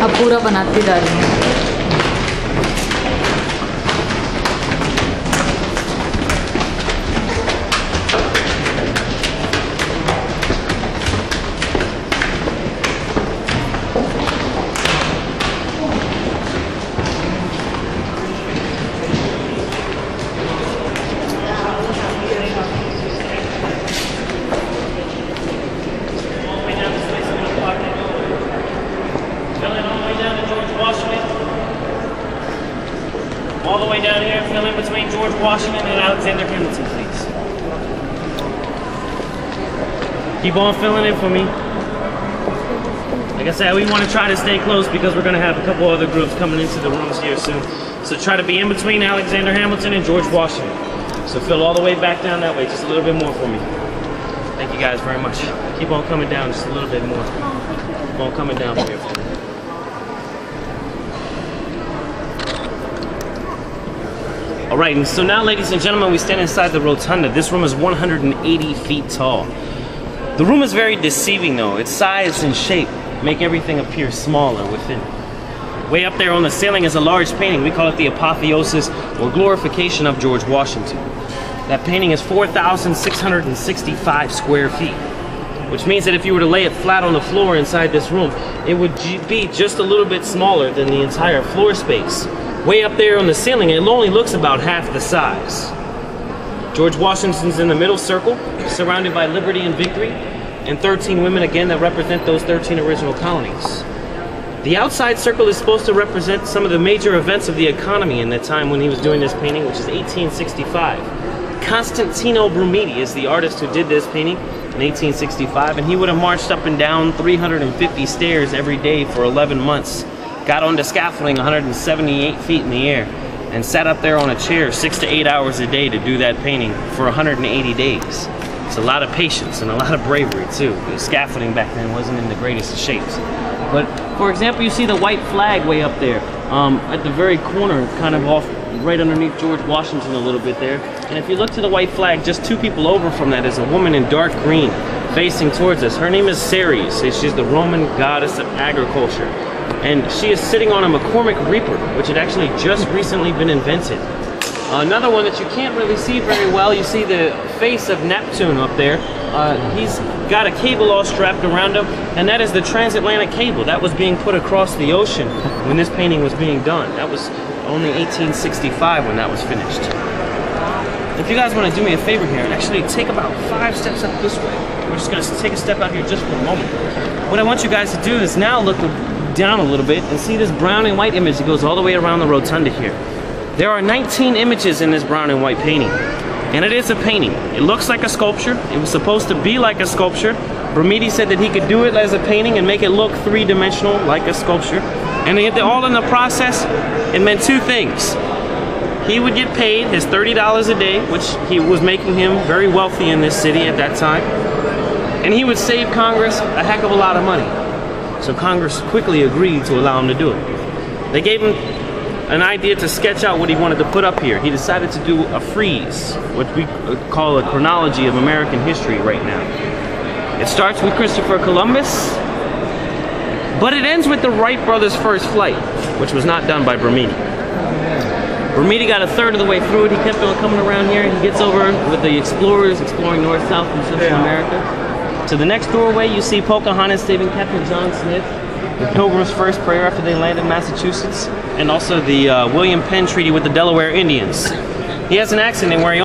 अब पूरा बनाती जा रही हूँ। All the way down here, fill in between George Washington and Alexander Hamilton, please. Keep on filling in for me. Like I said, we want to try to stay close because we're going to have a couple other groups coming into the rooms here soon. So try to be in between Alexander Hamilton and George Washington. So fill all the way back down that way, just a little bit more for me. Thank you guys very much. Keep on coming down just a little bit more. Keep on coming down here for me. All right, and so now, ladies and gentlemen, we stand inside the rotunda. This room is 180 feet tall. The room is very deceiving, though. Its size and shape make everything appear smaller within. Way up there on the ceiling is a large painting. We call it the apotheosis or glorification of George Washington. That painting is 4,665 square feet, which means that if you were to lay it flat on the floor inside this room, it would be just a little bit smaller than the entire floor space. Way up there on the ceiling, it only looks about half the size. George Washington's in the middle circle, surrounded by liberty and victory, and 13 women again that represent those 13 original colonies. The outside circle is supposed to represent some of the major events of the economy in the time when he was doing this painting, which is 1865. Constantino Brumidi is the artist who did this painting in 1865, and he would have marched up and down 350 stairs every day for 11 months. Got onto scaffolding 178 feet in the air and sat up there on a chair 6 to 8 hours a day to do that painting for 180 days. It's a lot of patience and a lot of bravery too. The scaffolding back then wasn't in the greatest of shapes. But for example, you see the white flag way up there at the very corner, kind of off right underneath George Washington a little bit there. And if you look to the white flag, just 2 people over from that is a woman in dark green facing towards us. Her name is Ceres. She's the Roman goddess of agriculture. And she is sitting on a McCormick Reaper, which had actually just recently been invented. Another one that you can't really see very well, you see the face of Neptune up there. He's got a cable all strapped around him, and that is the transatlantic cable that was being put across the ocean when this painting was being done. That was only 1865 when that was finished. If you guys want to do me a favor here, actually take about 5 steps up this way. We're just going to take a step out here just for a moment. What I want you guys to do is now look down a little bit and see this brown and white image that goes all the way around the rotunda here. There are 19 images in this brown and white painting, and it is a painting. It looks like a sculpture. It was supposed to be like a sculpture. Brumidi said that he could do it as a painting and make it look 3-dimensional like a sculpture. And all in the process, it meant 2 things. He would get paid his $30 a day, which he was making him very wealthy in this city at that time. And he would save Congress a heck of a lot of money. So Congress quickly agreed to allow him to do it. They gave him an idea to sketch out what he wanted to put up here. He decided to do a frieze, what we call a chronology of American history right now. It starts with Christopher Columbus, but it ends with the Wright brothers' first flight, which was not done by Brumidi. Brumidi got a third of the way through it. He kept on coming around here. He gets over with the explorers exploring North, South, and Central America. To the next doorway, you see Pocahontas saving Captain John Smith, the Pilgrim's First Prayer after they landed in Massachusetts, and also the William Penn Treaty with the Delaware Indians. He has an accident where he